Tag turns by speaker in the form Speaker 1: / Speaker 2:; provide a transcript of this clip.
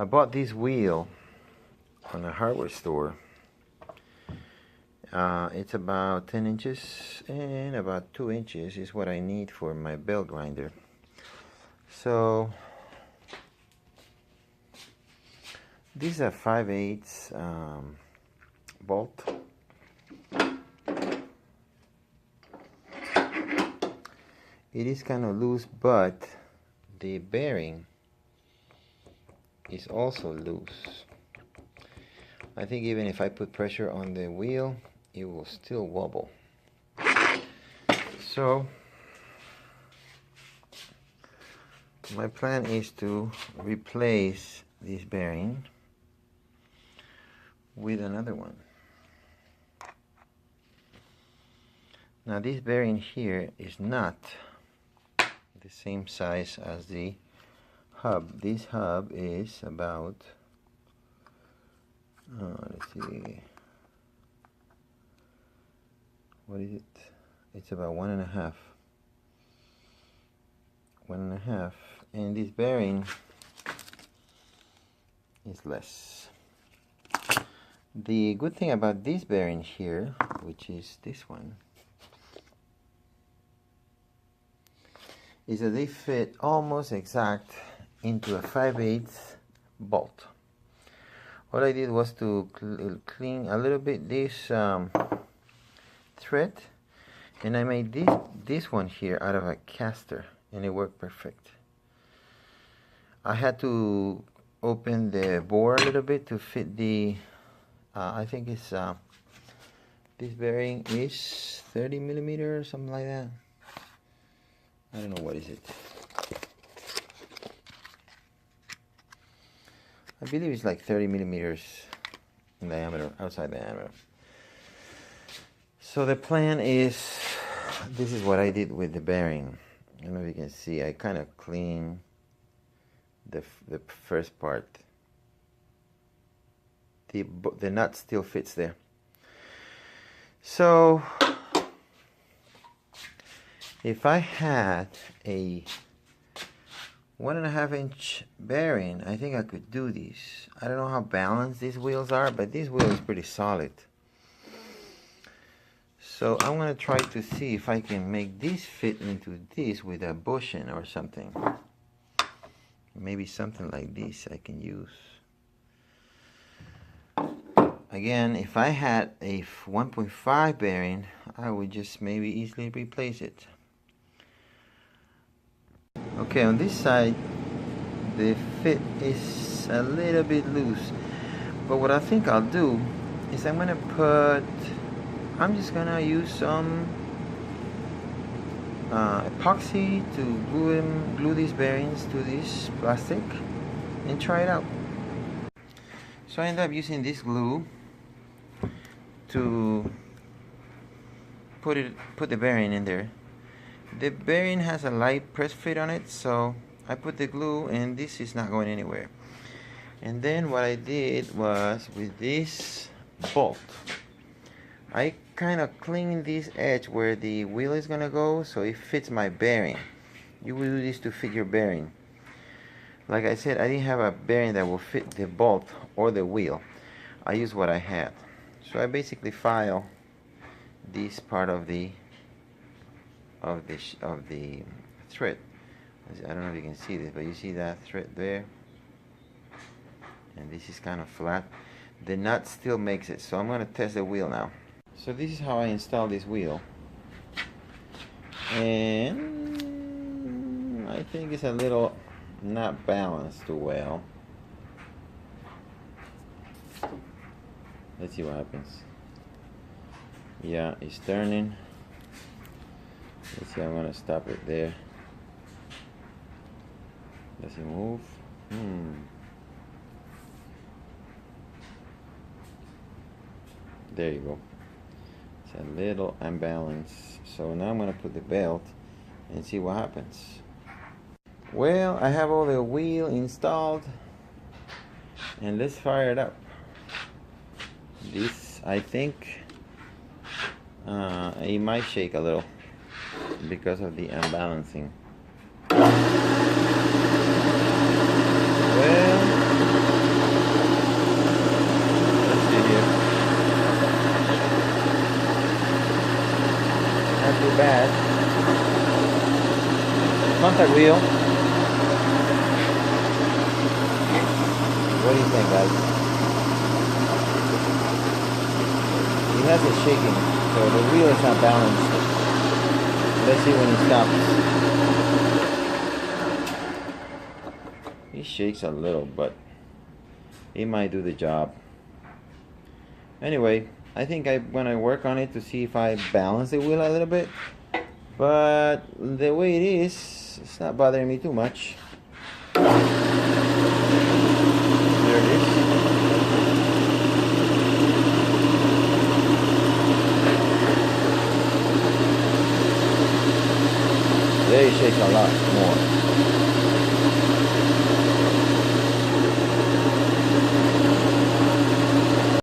Speaker 1: I bought this wheel on a hardware store. It's about 10 inches and about 2 inches is what I need for my belt grinder. So these are 5/8 bolt. It is kind of loose, but the bearing is also loose. I think even if I put pressure on the wheel, it will still wobble. So my plan is to replace this bearing with another one. Now this bearing here is not the same size as the hub. This hub is about, let's see, what is it? It's about 1.5. 1.5, and this bearing is less. The good thing about this bearing here, which is this one, is that they fit almost exact into a 5/8 bolt. What I did was to clean a little bit this thread, and I made this one here out of a caster, and it worked perfect. I had to open the bore a little bit to fit the I think it's this bearing is 30 millimeters or something like that. I don't know, what is it? I believe it's like 30 millimeters in diameter, outside diameter. So the plan is, this is what I did with the bearing. I don't know if you can see, I kind of clean the first part. The nut still fits there. So if I had a 1.5 inch bearing, I think I could do this. I don't know how balanced these wheels are, but this wheel is pretty solid. So I'm going to try to see if I can make this fit into this with a bushing or something. Maybe something like this I can use. Again, if I had a 1.5 bearing, I would just maybe easily replace it. Okay, on this side, the fit is a little bit loose. But what I think I'll do is I'm just gonna use some epoxy to glue these bearings to this plastic and try it out. So I ended up using this glue to put the bearing in there. The bearing has a light press fit on it, so I put the glue and this is not going anywhere. And then what I did was, with this bolt, I kind of cleaned this edge where the wheel is gonna go so it fits my bearing. You will do this to fit your bearing. Like I said, I didn't have a bearing that will fit the bolt or the wheel. I used what I had. So I basically file this part of the thread. I don't know if you can see this, but you see that thread there, and this is kind of flat. The nut still makes it, so I'm going to test the wheel now. So this is how I install this wheel, and I think it's a little not balanced too well. Let's see what happens. Yeah, it's turning. Let's see, I'm gonna stop it there. Does it move? There you go. It's a little unbalanced. So now I'm gonna put the belt and see what happens. Well, I have all the wheel installed, and let's fire it up. This, I think, it might shake a little because of the unbalancing. Well, bad. Contact wheel. What do you think, guys? He has it shaking, so the wheel is not balanced. Let's see when he stops. He shakes a little, but he might do the job. Anyway, I think I'm gonna work on it to see if I balance the wheel a little bit. But the way it is, it's not bothering me too much. There it is. There it shakes a lot more.